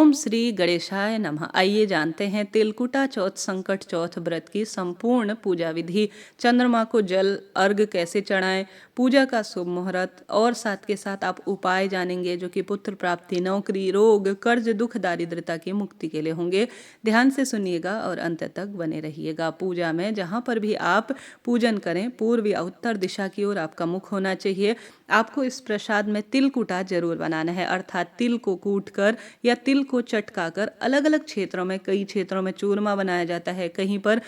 ओम श्री गणेशाय नमः। आइए जानते हैं तिलकुटा चौथ संकट चौथ व्रत की संपूर्ण पूजा विधि। चंद्रमा को जल अर्घ कैसे चढ़ाएं, पूजा का शुभ मुहूर्त और साथ के साथ आप उपाय जानेंगे जो कि पुत्र प्राप्ति, नौकरी, रोग, कर्ज, दुख, दारिद्रता की मुक्ति के लिए होंगे। ध्यान से सुनिएगा और अंत तक बने रहिएगा। पूजा में जहाँ पर भी आप पूजन करें, पूर्व या उत्तर दिशा की ओर आपका मुख होना चाहिए। आपको इस प्रसाद में तिलकुटा जरूर बनाना है, अर्थात तिल को कूट कर या तिल को चटकाकर अलग अलग क्षेत्रों में, कई क्षेत्रों में चूरमा बनाया जाता है, कहीं पर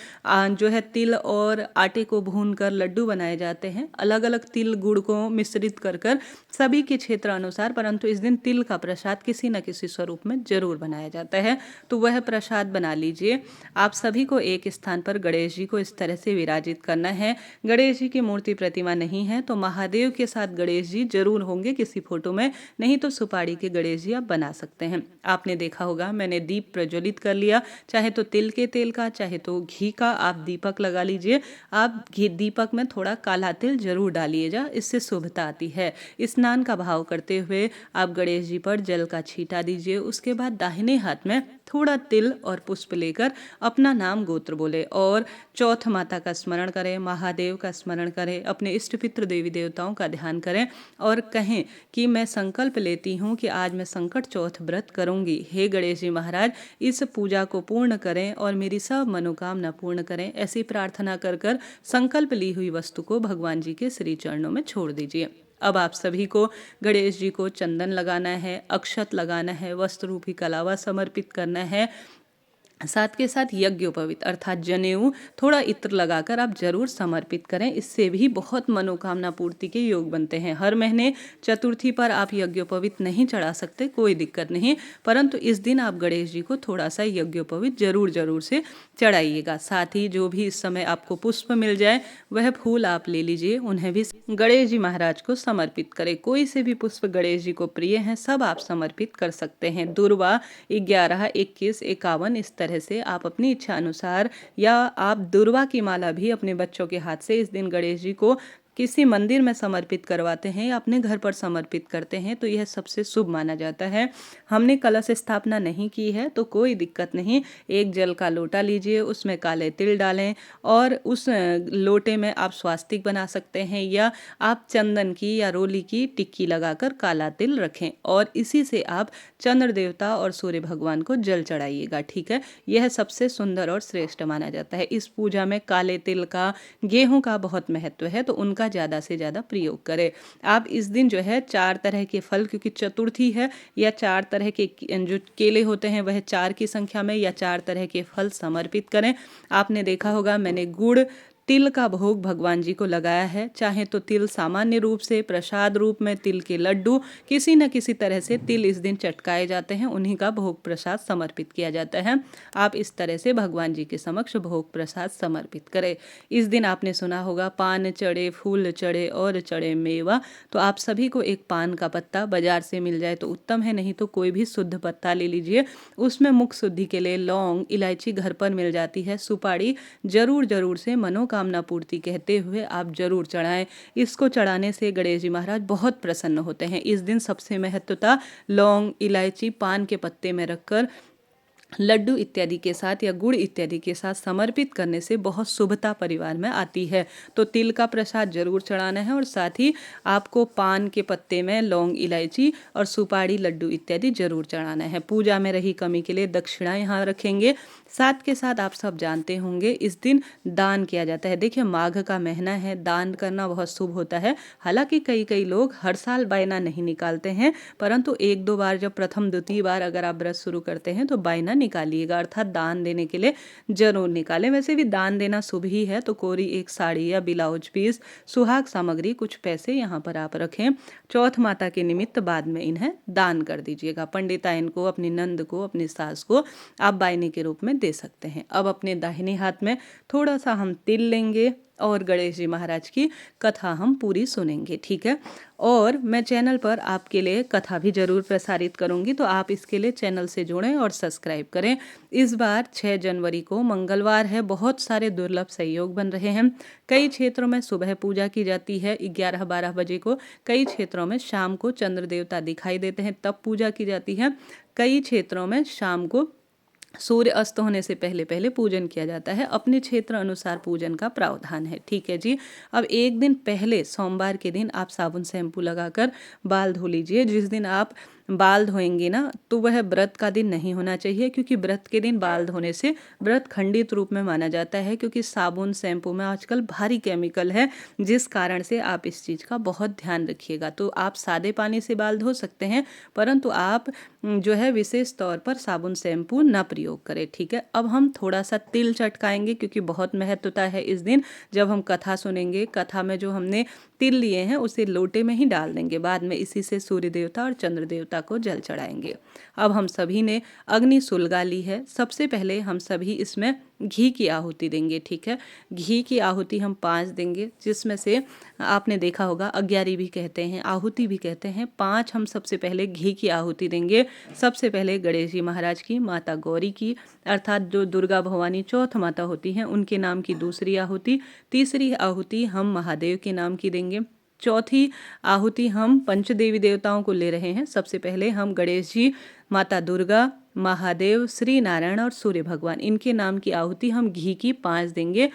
जो है तिल और आटे को भूनकर लड्डू बनाए जाते हैं। अलग अलग तिल गुड़ को मिश्रित कर कर सभी के क्षेत्र अनुसार, परंतु इस दिन तिल का प्रसाद किसी न किसी स्वरूप में जरूर बनाया जाता है, तो वह प्रसाद बना लीजिए। आप सभी को एक स्थान पर गणेश जी को इस तरह से विराजित करना है। गणेश जी की मूर्ति प्रतिमा नहीं है तो महादेव के साथ गणेश जी जरूर होंगे किसी फोटो में, नहीं तो सुपारी के गणेश जी आप बना सकते हैं। आपने देखा होगा मैंने दीप प्रज्वलित कर लिया, चाहे तो तिल के तेल का, चाहे तो घी का आप दीपक लगा लीजिए। आप घी दीपक में थोड़ा काला तिल जरूर डालिएगा, इससे शुभता आती है। स्नान का भाव करते हुए आप गणेश जी पर जल का छींटा दीजिए। उसके बाद दाहिने हाथ में थोड़ा तिल और पुष्प लेकर अपना नाम गोत्र बोले और चौथ माता का स्मरण करें, महादेव का स्मरण करें, अपने इष्ट पितृ देवी देवताओं का ध्यान करें और कहें कि मैं संकल्प लेती हूँ कि आज मैं संकट चौथ व्रत करूंगी। हे गणेश जी महाराज, इस पूजा को पूर्ण करें और मेरी सब मनोकामना पूर्ण करें। ऐसी प्रार्थना कर कर संकल्प ली हुई वस्तु को भगवान जी के श्री चरणों में छोड़ दीजिए। अब आप सभी को गणेश जी को चंदन लगाना है, अक्षत लगाना है, वस्त्र रूपी कलावा समर्पित करना है। साथ के साथ यज्ञोपवीत अर्थात जनेऊ थोड़ा इत्र लगाकर आप जरूर समर्पित करें। इससे भी बहुत मनोकामना पूर्ति के योग बनते हैं। हर महीने चतुर्थी पर आप यज्ञोपवीत नहीं चढ़ा सकते, कोई दिक्कत नहीं, परंतु इस दिन आप गणेश जी को थोड़ा सा यज्ञोपवीत जरूर से चढ़ाइएगा। साथ ही जो भी इस समय आपको पुष्प मिल जाए वह फूल आप ले लीजिए, उन्हें भी गणेश जी महाराज को समर्पित करें। कोई से भी पुष्प गणेश जी को प्रिय हैं, सब आप समर्पित कर सकते हैं। दुर्वा 11, 21, 51 इस तरह से आप अपनी इच्छा अनुसार, या आप दुर्वा की माला भी अपने बच्चों के हाथ से इस दिन गणेश जी को किसी मंदिर में समर्पित करवाते हैं या अपने घर पर समर्पित करते हैं तो यह सबसे शुभ माना जाता है। हमने कलश स्थापना नहीं की है तो कोई दिक्कत नहीं। एक जल का लोटा लीजिए, उसमें काले तिल डालें और उस लोटे में आप स्वास्तिक बना सकते हैं या आप चंदन की या रोली की टिक्की लगाकर काला तिल रखें और इसी से आप चंद्र देवता और सूर्य भगवान को जल चढ़ाइएगा। ठीक है, यह सबसे सुंदर और श्रेष्ठ माना जाता है। इस पूजा में काले तिल का, गेहूं का बहुत महत्व है तो उनका ज़्यादा से ज़्यादा प्रयोग करें। आप इस दिन जो है 4 तरह के फल, क्योंकि चतुर्थी है, या 4 तरह के जो केले होते हैं वह 4 की संख्या में या 4 तरह के फल समर्पित करें। आपने देखा होगा मैंने गुड़ तिल का भोग भगवान जी को लगाया है। चाहे तो तिल सामान्य रूप से, प्रसाद रूप में तिल के लड्डू, किसी न किसी तरह से तिल इस दिन चटकाए जाते हैं, उन्हीं का भोग प्रसाद समर्पित किया जाता है। आप इस तरह से भगवान जी के समक्ष भोग प्रसाद समर्पित करें। इस दिन आपने सुना होगा पान चढ़े, फूल चढ़े और चढ़े मेवा, तो आप सभी को एक पान का पत्ता बाजार से मिल जाए तो उत्तम है, नहीं तो कोई भी शुद्ध पत्ता ले लीजिए। उसमें मुख शुद्धि के लिए लौंग, इलायची घर पर मिल जाती है, सुपारी जरूर से मनोकामना पूर्ति कहते हुए आप जरूर चढ़ाएं। इसको चढ़ाने से गणेश जी महाराज बहुत प्रसन्न होते हैं। इस दिन सबसे महत्वता लौंग, इलायची पान के पत्ते में रखकर लड्डू इत्यादि के साथ या गुड़ इत्यादि के साथ समर्पित करने से बहुत शुभता परिवार में आती है। तो तिल का प्रसाद जरूर चढ़ाना है और साथ ही आपको पान के पत्ते में लौंग, इलायची और सुपारी, लड्डू इत्यादि जरूर चढ़ाना है। पूजा में रही कमी के लिए दक्षिणा यहाँ रखेंगे। साथ के साथ आप सब जानते होंगे इस दिन दान किया जाता है। देखिए माघ का महीना है, दान करना बहुत शुभ होता है। हालांकि कई लोग हर साल बायना नहीं निकालते हैं, परंतु 1-2 बार जब प्रथम द्वितीय बार अगर आप व्रत शुरू करते हैं तो बायना निकालिएगा, अर्थात दान देने के लिए जरूर निकालें। वैसे भी दान देना शुभ ही है, तो कोरी एक साड़ी या ब्लाउज पीस, सुहाग सामग्री, कुछ पैसे यहाँ पर आप रखें। चौथ माता के निमित्त बाद में इन्हें दान कर दीजिएगा। पंडिताइन को, अपनी नंद को, अपनी सास को आप बायने के रूप में दे सकते हैं। अब अपने दाहिने हाथ में थोड़ा सा हम तिल लेंगे और गणेश जी महाराज की कथा हम पूरी सुनेंगे, ठीक है। और मैं चैनल पर आपके लिए कथा भी ज़रूर प्रसारित करूंगी, तो आप इसके लिए चैनल से जुड़ें और सब्सक्राइब करें। इस बार 6 जनवरी को मंगलवार है, बहुत सारे दुर्लभ संयोग बन रहे हैं। कई क्षेत्रों में सुबह पूजा की जाती है 11-12 बजे को, कई क्षेत्रों में शाम को चंद्र देवता दिखाई देते हैं तब पूजा की जाती है, कई क्षेत्रों में शाम को सूर्य अस्त होने से पहले पहले पूजन किया जाता है। अपने क्षेत्र अनुसार पूजन का प्रावधान है, ठीक है जी। अब एक दिन पहले सोमवार के दिन आप साबुन शैम्पू लगाकर बाल धो लीजिए। जिस दिन आप बाल धोएंगे ना, तो वह व्रत का दिन नहीं होना चाहिए, क्योंकि व्रत के दिन बाल धोने से व्रत खंडित रूप में माना जाता है, क्योंकि साबुन शैम्पू में आजकल भारी केमिकल है, जिस कारण से आप इस चीज़ का बहुत ध्यान रखिएगा। तो आप सादे पानी से बाल धो सकते हैं, परंतु आप जो है विशेष तौर पर साबुन शैम्पू ना प्रयोग करें, ठीक है। अब हम थोड़ा सा तिल चटकाएंगे, क्योंकि बहुत महत्वता है इस दिन। जब हम कथा सुनेंगे, कथा में जो हमने तिल लिए हैं उसे लोटे में ही डाल देंगे, बाद में इसी से सूर्य देवता और चंद्र देवता को जल चढ़ाएंगे। अब हम सभी ने अग्नि सुलगा ली है, सबसे पहले हम सभी इसमें घी की आहुति देंगे, ठीक है। घी की आहुति हम 5 देंगे, जिसमें से आपने देखा होगा अग्यारी भी कहते हैं, आहुति भी कहते हैं। 5 हम सबसे पहले घी की आहुति देंगे। सबसे पहले गणेश जी महाराज की, माता गौरी की, अर्थात जो दुर्गा भवानी चौथ माता होती हैं उनके नाम की दूसरी आहुति। तीसरी आहुति हम महादेव के नाम की देंगे। चौथी आहुति हम पंचदेवी देवताओं को ले रहे हैं। सबसे पहले हम गणेश जी, माता दुर्गा, महादेव, श्री नारायण और सूर्य भगवान, इनके नाम की आहुति हम घी की 5 देंगे।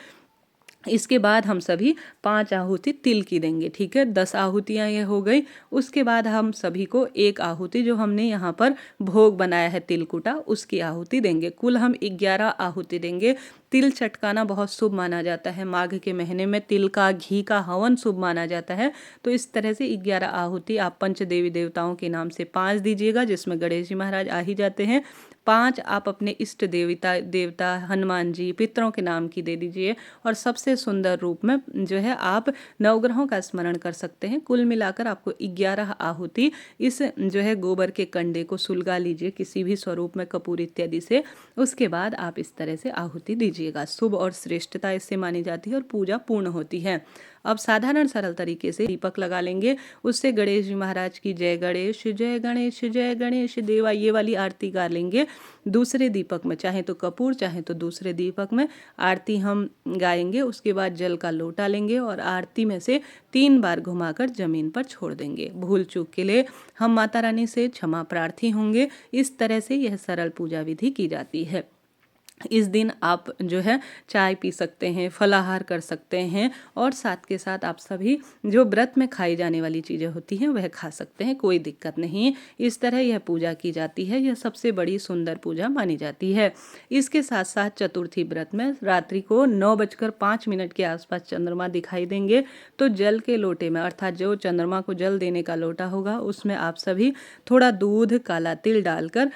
इसके बाद हम सभी 5 आहुति तिल की देंगे, ठीक है। 10 आहुतियाँ ये हो गई। उसके बाद हम सभी को 1 आहुति जो हमने यहाँ पर भोग बनाया है तिलकुटा, उसकी आहुति देंगे। कुल हम 11 आहुति देंगे। तिल चटकाना बहुत शुभ माना जाता है, माघ के महीने में तिल का घी का हवन शुभ माना जाता है। तो इस तरह से 11 आहुति आप पंचदेवी देवताओं के नाम से 5 दीजिएगा, जिसमें गणेश जी महाराज आ ही जाते हैं। 5 आप अपने इष्ट देवता हनुमान जी, पितरों के नाम की दे दीजिए। और सबसे सुंदर रूप में जो है आप नवग्रहों का स्मरण कर सकते हैं। कुल मिलाकर आपको 11 आहुति इस जो है गोबर के कंडे को सुलगा लीजिए किसी भी स्वरूप में, कपूर इत्यादि से। उसके बाद आप इस तरह से आहुति दीजिएगा। शुभ और श्रेष्ठता इससे मानी जाती है और पूजा पूर्ण होती है। अब साधारण सरल तरीके से दीपक लगा लेंगे, उससे गणेश जी महाराज की जय गणेश जय गणेश जय गणेश देवा, ये वाली आरती गा लेंगे। दूसरे दीपक में चाहे तो कपूर, चाहे तो दूसरे दीपक में आरती हम गाएंगे। उसके बाद जल का लोटा लेंगे और आरती में से 3 बार घुमाकर जमीन पर छोड़ देंगे। भूल चूक के लिए हम माता रानी से क्षमा प्रार्थी होंगे। इस तरह से यह सरल पूजा विधि की जाती है। इस दिन आप जो है चाय पी सकते हैं, फलाहार कर सकते हैं, और साथ के साथ आप सभी जो व्रत में खाई जाने वाली चीज़ें होती हैं वह खा सकते हैं, कोई दिक्कत नहीं। इस तरह यह पूजा की जाती है। यह सबसे बड़ी सुंदर पूजा मानी जाती है। इसके साथ साथ चतुर्थी व्रत में रात्रि को 9:05 के आसपास चंद्रमा दिखाई देंगे, तो जल के लोटे में, अर्थात जो चंद्रमा को जल देने का लोटा होगा, उसमें आप सभी थोड़ा दूध, काला तिल डालकर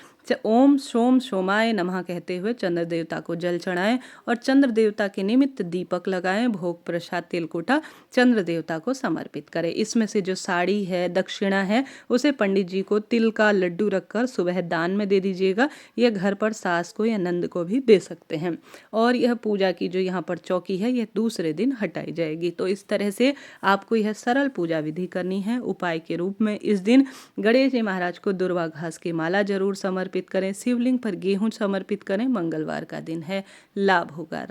ओम सोम सोमाय नमः कहते हुए चंद्र देवता को जल चढ़ाएं और चंद्र देवता के निमित्त दीपक लगाएं। भोग प्रसाद तिलकुटा चंद्र देवता को समर्पित करें। इसमें से जो साड़ी है, दक्षिणा है, उसे पंडित जी को तिल का लड्डू रखकर सुबह दान में दे दीजिएगा। यह घर पर सास को या नंद को भी दे सकते हैं। और यह पूजा की जो यहाँ पर चौकी है, यह दूसरे दिन हटाई जाएगी। तो इस तरह से आपको यह सरल पूजा विधि करनी है। उपाय के रूप में इस दिन गणेश जी महाराज को दुर्वा घास की माला जरूर समर्पित करें। शिवलिंग पर गेहूं समर्पित करें। मंगलवार का दिन है, लाभ होगा।